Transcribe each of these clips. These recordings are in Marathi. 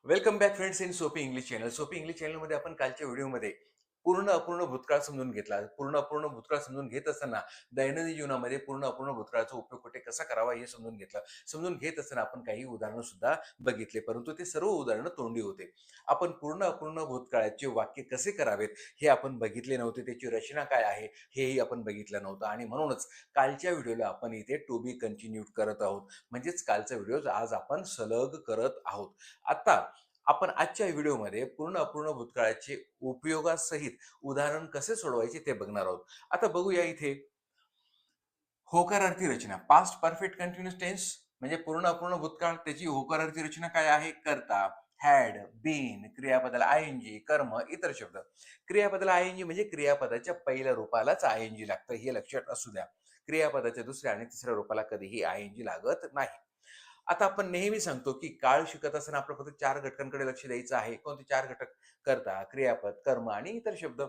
वेलकम बॅक फ्रेंड्स इन सोपी इंग्लिश चॅनल. सोपी इंग्लिश चॅनलमध्ये आपण कालच्या व्हिडिओमध्ये पूर्ण अपूर्ण भूतकाळ समजून घेतला. पूर्ण अपूर्ण भूतकाळ समजून घेत असताना दैनंदिन जीवनामध्ये पूर्ण अपूर्ण भूतकाळाचा उपयोग कुठे कसा करावा हे समजून घेतलं. समजून घेत असताना आपण काही उदाहरणं सुद्धा बघितले, परंतु ते सर्व उदाहरणं तोंडी होते. आपण पूर्ण अपूर्ण भूतकाळाचे वाक्य कसे करावेत हे आपण बघितले नव्हते. त्याची रचना काय आहे हेही आपण बघितलं नव्हतं आणि म्हणूनच कालच्या व्हिडिओला आपण इथे टू बी कंटिन्यूड करत आहोत. म्हणजेच कालचा व्हिडिओ आज आपण सलग करत आहोत. आता आपण आजच्या व्हिडिओमध्ये पूर्ण अपूर्ण भूतकाळाचे उपयोगासहित उदाहरण कसे सोडवायचे ते बघणार आहोत. आता बघूया इथे होकारार्थी रचना. पास्ट परफेक्ट कंटिन्युअस टेन्स म्हणजे पूर्ण अपूर्ण भूतकाळ, त्याची होकारार्थी रचना काय आहे? कर्ता, हॅड, बीन, क्रियापदाला आयएनजी, कर्म, इतर शब्द. क्रियापदाला आयएनजी म्हणजे क्रियापदाच्या पहिल्या रूपालाच आयएनजी लागतं, हे लक्षात असू द्या. क्रियापदाच्या दुसऱ्या आणि तिसऱ्या रूपाला कधीही आयएनजी लागत नाही. आता आपण नेहमी सांगतो, की काळ शिकत असताना आपलं फक्त 4 घटकांकडे लक्ष द्यायचं आहे. कोणते 4 घटक? कर्ता, क्रियापद, कर्म आणि इतर शब्द.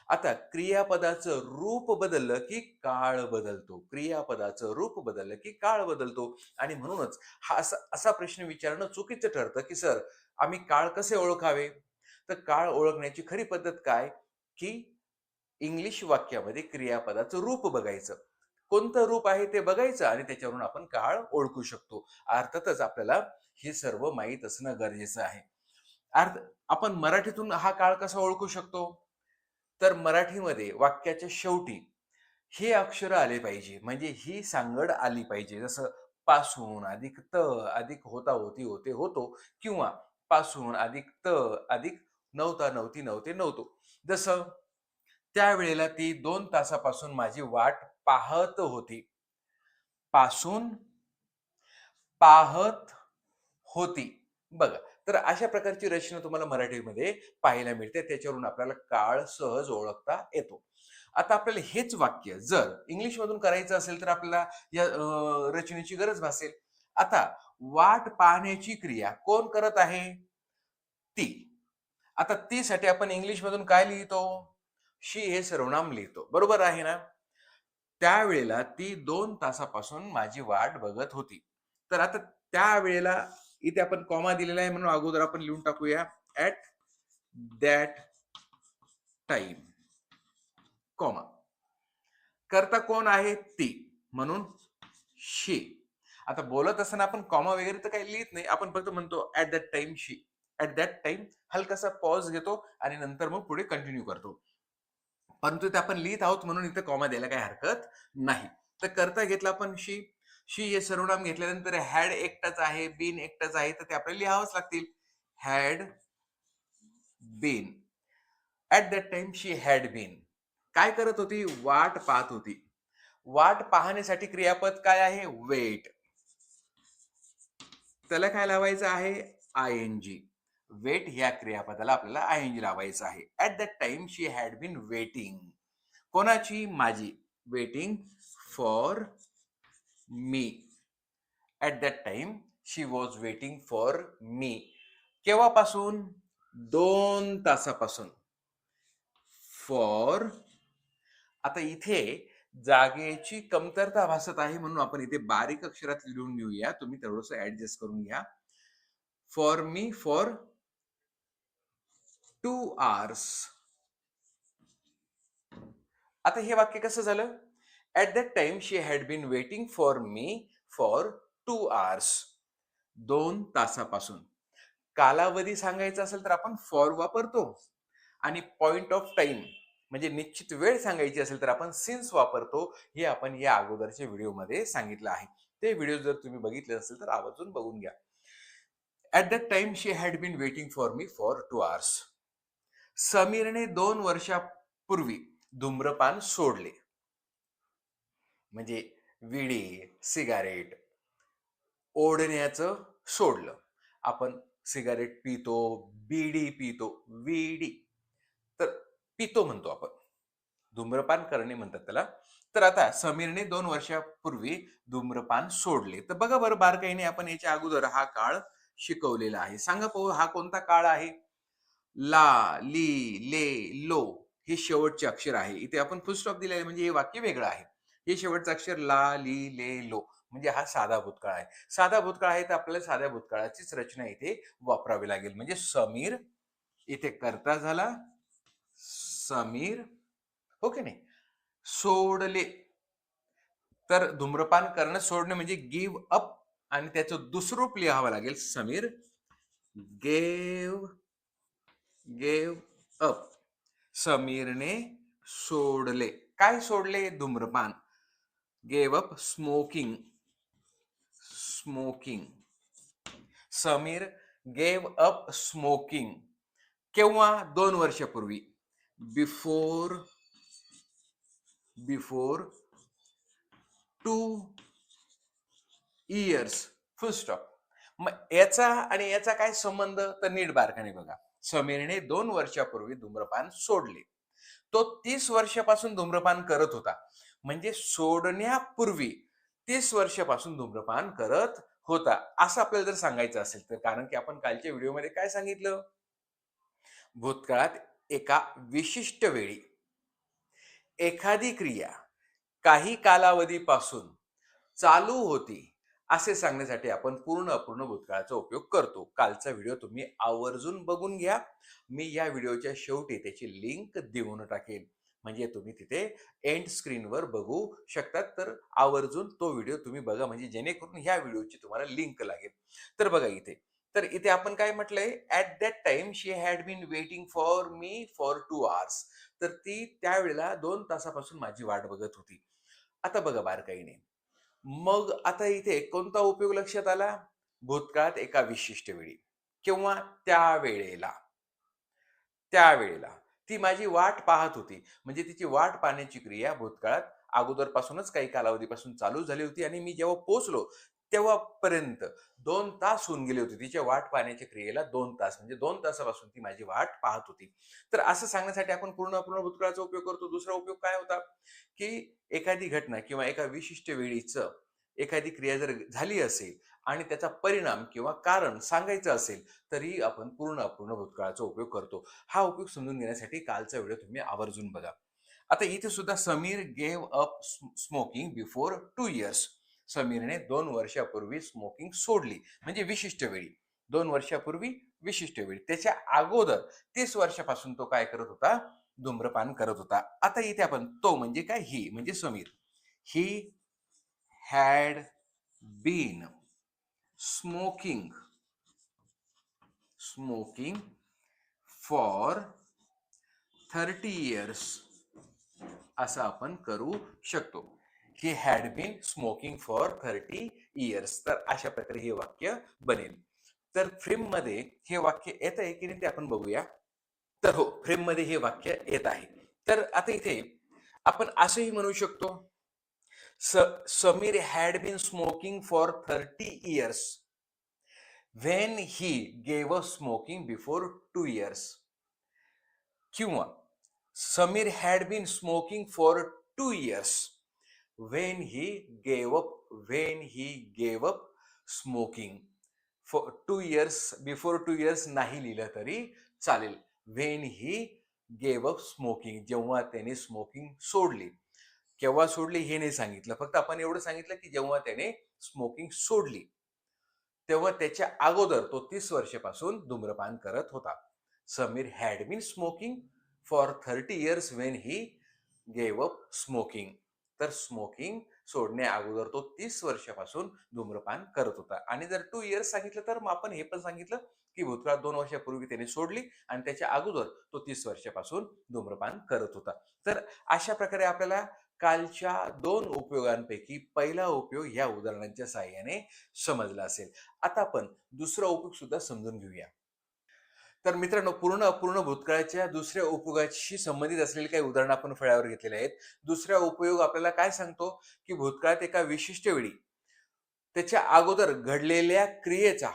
आता क्रियापदाचं रूप बदललं, की काळ बदलतो. क्रियापदाचं रूप बदललं, की काळ बदलतो आणि म्हणूनच हा असा असा प्रश्न विचारणं चुकीचं ठरतं, की सर आम्ही काळ कसे ओळखावे? तर काळ ओळखण्याची खरी पद्धत काय? की इंग्लिश वाक्यामध्ये क्रियापदाचं रूप बघायचं. कोणतं रूप आहे ते बघायचं आणि त्याच्यावरून आपण काळ ओळखू शकतो. अर्थातच आपल्याला हे सर्व माहीत असणं गरजेचं आहे. अर्थ आपण मराठीतून हा काळ कसा ओळखू शकतो? तर मराठीमध्ये वाक्याच्या शेवटी हे अक्षर आले पाहिजे. म्हणजे ही सांगड आली पाहिजे. जसं पासून अधिक त अधिक होता होती होते होतो किंवा पासून अधिक त अधिक नव्हता नव्हती नव्हते नव्हतो. जसं त्यावेळेला ती 2 तासापासून माझी वाट पाहत होती. पासून पाहत होती. बघा, तर अशा प्रकारची रचना तुम्हाला मराठीमध्ये पाहायला मिळते. त्याच्यावरून आपल्याला काळ सहज ओळखता येतो. आता आपल्याला हेच वाक्य जर इंग्लिशमधून करायचं असेल, तर आपल्याला या रचनेची गरज भासेल. आता वाट पाहण्याची क्रिया कोण करत आहे? ती. आता तीसाठी आपण इंग्लिशमधून काय लिहितो? शी हे सर्वनाम लिहितो. बरोबर आहे ना? त्यावेळेला ती 2 तासापासून माझी वाट बघत होती. तर आता त्यावेळेला इथे आपण कॉमा दिलेला आहे म्हणून अगोदर आपण लिहून टाकूया ॲट दॅट टाईम, कॉमा. कर्ता कोण आहे? ती. म्हणून शी. आता बोलत असताना आपण कॉमा वगैरे तर काही लिहित नाही. आपण फक्त म्हणतो at that time she. At that time हलकासा पॉज घेतो आणि नंतर मग पुढे कंटिन्यू करतो. परंतु ते आपण लिहित आहोत म्हणून इथे कॉमा द्यायला काही हरकत नाही. तर कर्ता घेतला आपण शी. शी हे सर्वनाम घेतल्यानंतर हॅड एकटाच आहे, बीन एकटाच आहे, तर ते आपल्याला लिहावंच लागतील. Had been. At that time she had been. काय करत होती? वाट पाहत होती. वाट पाहण्यासाठी क्रियापद काय आहे? वेट. त्याला काय लावायचं आहे? आयएनजी. वेट ह्या क्रियापदाला आपल्याला आयएनजी लावायचं आहे. At that time she had been waiting. कोणाची? माझी. Waiting for me. At that time she was waiting for me. केव्हापासून? 2 तासापासून. फॉर. आता इथे जागेची कमतरता भासत आहे म्हणून आपण इथे बारीक अक्षरात लिहून घेऊया. तुम्ही थोडंसं ॲडजस्ट करून घ्या. For me for 2 hours. आता हे वाक्य कसं झालं? At that time she had been waiting for me for 2 hours. 2 तासापासून. कालावधी सांगायचा असेल तर आपण फॉर वापरतो आणि पॉइंट ऑफ टाइम म्हणजे निश्चित वेळ सांगायची असेल तर आपण सिन्स वापरतो. हे आपण या अगोदरच्या व्हिडिओमध्ये सांगितलं आहे. ते व्हिडिओ जर तुम्ही बघितले असेल तर आवर्जून बघून घ्या. At that time she had been waiting for me for 2 hours. समीरने 2 वर्षापूर्वी धूम्रपान सोडले. म्हणजे विडी, सिगारेट ओढण्याचं सोडलं. आपण सिगारेट पितो, बिडी पितो, विडी. तर पितो म्हणतो आपण. धूम्रपान करणे म्हणतात त्याला. तर आता समीरने 2 वर्षापूर्वी धूम्रपान सोडले. तर बघा बरं बारकाईने आपण याच्या अगोदर हा काळ शिकवलेला आहे. सांगा पाहू हा कोणता काळ आहे? ला, ली, ले, लो हे शेवटचे अक्षर आहे. इथे आपण फुल स्टॉप दिलेला आहे म्हणजे हे वाक्य वेगळं आहे. हे शेवटचं अक्षर ला, ली, ले, लो. म्हणजे हा साधा भूतकाळ आहे. साधा भूतकाळ आहे तर आपल्याला साध्या भूतकाळाचीच रचना इथे वापरावी लागेल. म्हणजे समीर इथे कर्ता झाला. समीर, हो की नाही? सोडले. तर धूम्रपान करणं सोडणे म्हणजे गिव्ह अप आणि त्याचं दुसरं रूप लिहावं लागेल. Sameer gave up. समीरने सोडले. काय सोडले? धूम्रपान. Gave up smoking. Smoking. Sameer gave up smoking. केव्हा? 2 वर्षापूर्वी. Before 2 years. Full stop. मग याचा आणि याचा काय संबंध? तर नीट बारकाने बघा. समीरने 2 वर्षापूर्वी धूम्रपान सोडले. तो 30 वर्षापासून धूम्रपान करत होता. म्हणजे सोडण्यापूर्वी 30 वर्षापासून धूम्रपान करत होता. असं आपल्याला जर सांगायचं असेल तर, कारण की आपण कालच्या व्हिडिओमध्ये काय सांगितलं? भूतकाळात एका विशिष्ट वेळी एखादी क्रिया काही कालावधीपासून चालू होती, असे सांगण्यासाठी आपण पूर्ण अपूर्ण भूतकाळाचा उपयोग करतो. कालचा व्हिडिओ तुम्ही आवर्जून बघून घ्या. मी या व्हिडिओच्या शेवटी त्याची लिंक देऊन टाकेन. म्हणजे तुम्ही तिथे एंड स्क्रीनवर बघू शकतात. तर आवर्जून तो व्हिडिओ तुम्ही बघा, म्हणजे जेणेकरून ह्या व्हिडिओची तुम्हाला लिंक लागेल. तर बघा इथे. तर इथे आपण काय म्हटलंय? At that time she had been waiting for me for 2 hours. तर ती त्यावेळेला 2 तासापासून माझी वाट बघत होती. आता बघा बारकाईने. मग आता इथे कोणता उपयोग लक्षात आला? भूतकाळात एका विशिष्ट वेळी किंवा त्यावेळेला. त्यावेळेला ती माझी वाट पाहत होती. म्हणजे तिची वाट पाहण्याची क्रिया भूतकाळात अगोदरपासूनच काही कालावधीपासून चालू झाली होती आणि मी जेव्हा पोहोचलो तेव्हापर्यंत 2 तास होऊन गेले होते. तिच्या वाट पाहण्याच्या क्रियेला 2 तास, म्हणजे 2 तासापासून ती माझी वाट पाहत होती. तर असं सांगण्यासाठी आपण पूर्ण अपूर्ण भूतकाळाचा उपयोग करतो. दुसरा उपयोग काय होता? की एखादी घटना किंवा एका विशिष्ट वेळीचं एखादी क्रिया जर झाली असेल आणि त्याचा परिणाम किंवा कारण सांगायचं असेल, तरी आपण पूर्ण अपूर्ण भूतकाळाचा उपयोग करतो. हा उपयोग समजून घेण्यासाठी कालचा व्हिडिओ तुम्ही आवर्जून बघा. आता इथे सुद्धा Sameer gave up smoking before 2 years. समीरने 2 वर्षापूर्वी स्मोकिंग सोडली. म्हणजे विशिष्ट वेळी. 2 वर्षापूर्वी विशिष्ट वेळी. त्याच्या अगोदर 30 वर्षापासून तो काय करत होता? धूम्रपान करत होता. आता इथे आपण तो म्हणजे काय? ही म्हणजे Sameer. He had been smoking for 30 years, असं आपण करू शकतो. He had been smoking for 30 years. तर अशा प्रकारे हे वाक्य बनेल. तर फ्रेममध्ये हे वाक्य येत आहे की नाही ते आपण बघूया. तर हो, फ्रेममध्ये हे वाक्य येत आहे. तर आता इथे आपण असंही म्हणू शकतो, Sameer had been smoking for 30 years when he gave up smoking before 2 years. किंवा Sameer had been smoking for 2 years when he gave up smoking. For 2 years, before 2 years नाही लिहिलं तरी चालेल. when he gave up smoking, जेव्हा त्याने स्मोकिंग सोडली. केव्हा सोडली हे नाही सांगितलं. फक्त आपण एवढं सांगितलं की जेव्हा त्याने स्मोकिंग सोडली, तेव्हा त्याच्या अगोदर तो 30 वर्षापासून धूम्रपान करत होता. Sameer had been smoking for 30 years when he gave up smoking. तर स्मोकिंग सोडण्या अगोदर तो 30 वर्षापासून धूम्रपान करत होता. आणि जर 2 इयर्स सांगितलं तर मग आपण हे पण सांगितलं की भूतकाळात 2 वर्षापूर्वी त्याने सोडली आणि त्याच्या अगोदर तो 30 वर्षापासून धूम्रपान करत होता. तर अशा प्रकारे आपल्याला कालच्या 2 उपयोगांपैकी पहिला उपयोग या उदाहरणांच्या साहाय्याने समजला असेल. आता आपण दुसरा उपयोग सुद्धा समजून घेऊया. तर मित्रांनो, पूर्ण अपूर्ण भूतकाळाच्या दुसऱ्या उपयोगाशी संबंधित असलेली काही उदाहरणं आपण फळ्यावर घेतलेली आहेत. दुसरा उपयोग आपल्याला काय सांगतो, की भूतकाळात एका विशिष्ट वेळी त्याच्या अगोदर घडलेल्या क्रियेचा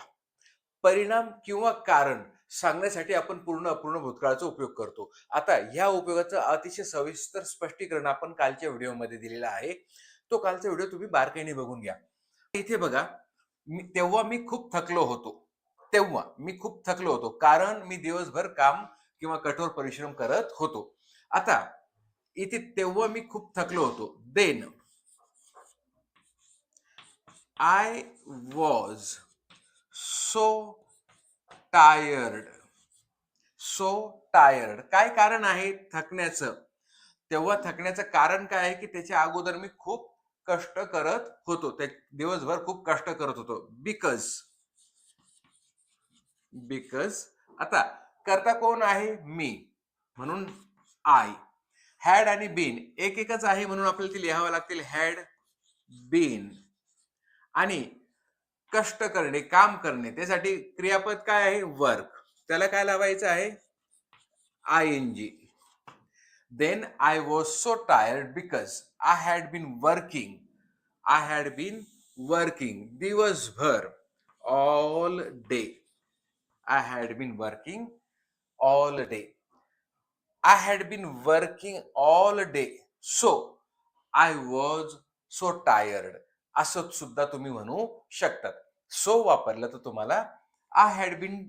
परिणाम किंवा कारण सांगण्यासाठी आपण पूर्ण अपूर्ण भूतकाळाचा उपयोग करतो. आता ह्या उपयोगाचं अतिशय सविस्तर स्पष्टीकरण आपण कालच्या व्हिडिओमध्ये दिलेलं आहे. तो कालचा व्हिडिओ तुम्ही बारकाईने बघून घ्या. इथे बघा, तेव्हा मी खूप थकलो होतो. तेव्हा मी खूप थकलो होतो, कारण मी दिवसभर काम किंवा कठोर परिश्रम करत होतो. आता इथे तेव्हा मी खूप थकलो होतो. Then I was so tired. So tired. काय कारण आहे थकण्याचं? तेव्हा थकण्याचं कारण काय आहे की त्याच्या अगोदर मी खूप कष्ट करत होतो. ते दिवसभर खूप कष्ट करत होतो. बिकॉज बिकॉज आता करता कोण आहे? मी. म्हणून आय. हॅड आणि बीन एकच आहे म्हणून आपल्याला ते लिहावं लागतील. Had been. आणि कष्ट करणे, काम करणे, त्यासाठी क्रियापद काय आहे? वर्क. त्याला काय लावायचं आहे? आयएनजी. Then I was so tired because I had been working. I had been working दिवसभर all day. I had been working all day. I had been working all day. So I was so tired. असं सुद्धा तुम्ही म्हणू शकतात. सो वापरलं तर तुम्हाला I had been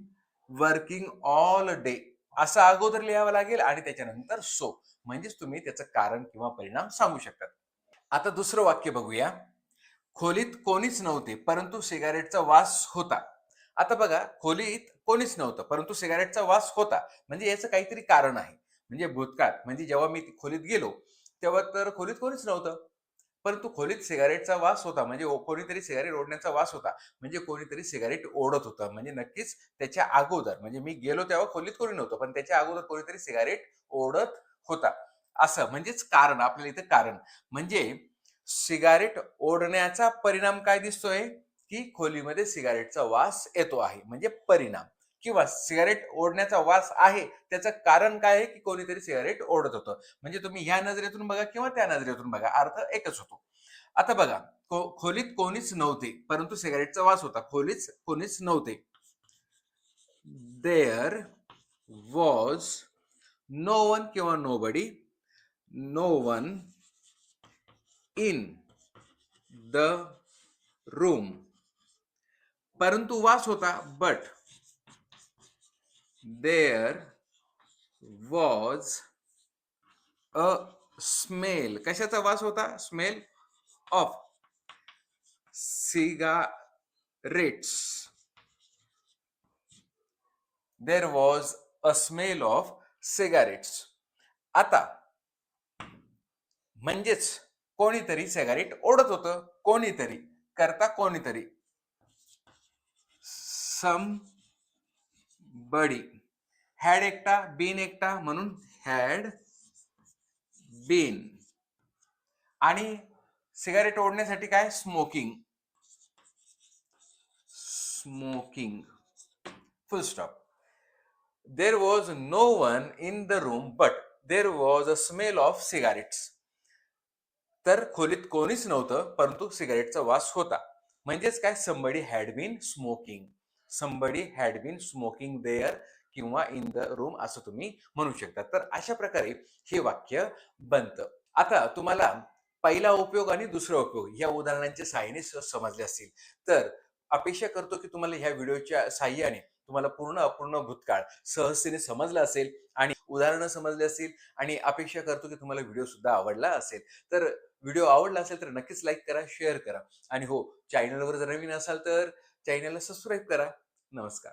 working all day असं अगोदर लिहावं लागेल आणि त्याच्यानंतर सो म्हणजेच तुम्ही त्याचं कारण किंवा परिणाम सांगू शकतात. आता दुसरं वाक्य बघूया. खोलीत कोणीच नव्हते परंतु सिगारेटचा वास होता. आता बघा, खोलीत कोणीच नव्हतं परंतु सिगारेटचा वास होता म्हणजे याचं काहीतरी कारण आहे. म्हणजे भूतकाळात म्हणजे जेव्हा मी खोलीत गेलो तेव्हा तर खोलीत कोणीच नव्हतं. परंतु खोलीत सिगारेटचा वास होता म्हणजे कोणीतरी सिगारेट ओढण्याचा वास होता. म्हणजे कोणीतरी सिगारेट ओढत होतं. म्हणजे नक्कीच त्याच्या अगोदर म्हणजे मी गेलो तेव्हा खोलीत कोणी नव्हतं. पण त्याच्या अगोदर कोणीतरी सिगारेट ओढत होता. असं म्हणजेच कारण आपल्याला इथं कारण म्हणजे सिगारेट ओढण्याचा परिणाम काय दिसतोय? की खोलीमध्ये सिगारेटचा वास येतो आहे. म्हणजे परिणाम किंवा सिगारेट ओढण्याचा वास आहे त्याचं कारण काय आहे? की कोणीतरी सिगारेट ओढत होतं. म्हणजे तुम्ही ह्या नजरेतून बघा किंवा त्या नजरेतून बघा, अर्थ एकच होतो. आता बघा, खोलीत कोणीच नव्हते, परंतु सिगारेटचा वास होता. खोलीत कोणीच नव्हते. देअर वॉज नो वन किंवा nobody, no one in the room. परंतु वास होता. But there was a smell. कशाचा वास होता? Smell of cigarettes. There was a smell of cigarettes. आता म्हणजेच कोणीतरी सिगारेट ओढत होतं. कोणीतरी करता कोणीतरी. सम बडी. हॅड एकटा, बीन एकटा म्हणून हॅड बीन. आणि सिगारेट ओढण्यासाठी काय? Smoking. Smoking. Full stop. There was no one in the room, but there was a smell of cigarettes. तर खोलीत कोणीच नव्हतं परंतु सिगारेटचा वास होता. म्हणजेच काय? somebody had been smoking. somebody had been smoking there किंवा in the room असं तुम्ही म्हणू शकता. तर अशा प्रकारे हे वाक्य बनतं. आता तुम्हाला पहिला उपयोग आणि दुसरा उपयोग या उदाहरणांच्या सहाय्याने समजले असतील. तर अपेक्षा करतो की तुम्हाला ह्या व्हिडिओच्या सहाय्याने तुम्हाला पूर्ण अपूर्ण भूतकाळ सहजतेने समजला असेल आणि उदाहरणं समजली असतील आणि अपेक्षा करतो की तुम्हाला व्हिडिओ सुद्धा आवडला असेल. तर व्हिडिओ आवडला असेल तर नक्कीच लाईक करा, शेअर करा आणि हो, चॅनलवर जर नवीन असाल तर चॅनलला सबस्क्राईब करा. नमस्कार.